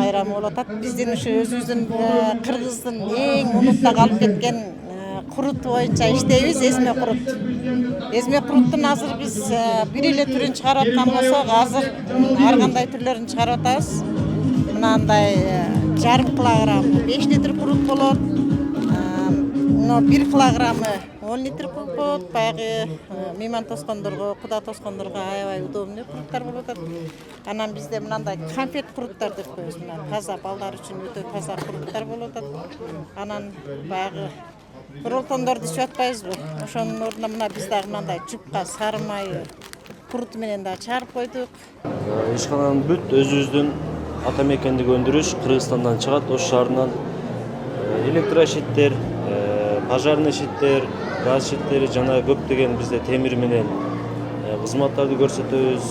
байрамы болуп атат. Биздин ушу өзүбүздүн Кыргыздын эң унутта калып кеткен курут боюнча иштейбиз, эзме курут. Эзме куруттун азыр биз бир эле түрүн чыгарып аткан болсок, азыр ар кандай түрлөрүн чыгарып атабыз. Мынандай жарым килограмм 5 литр курут болот. 1 килограммы 10 литр курут болот. Баягы мейман тоскондорго, куда тоскондорго аябай удобный куруттар болуп атат. Анан бизде мынандай конфет куруттар деп коебуз. Мына таза балдар үчүн өтө таза куруттар болуп атат. Анан баягы ролтондорду ичип атпайбызбы? Ошонун ордуна мына биз дагы мындай чупка сары майы курут менен да чыгарып койдук. Ишкананын бүт өзүбүздүн ата мекендик өндүрүш Кыргызстандан чыгат. Ош шаарынан электрошиттер, пожарный шиттер, газ шиттери жана көптөгөн бизде темир менен кызматтарды көрсөтөбүз.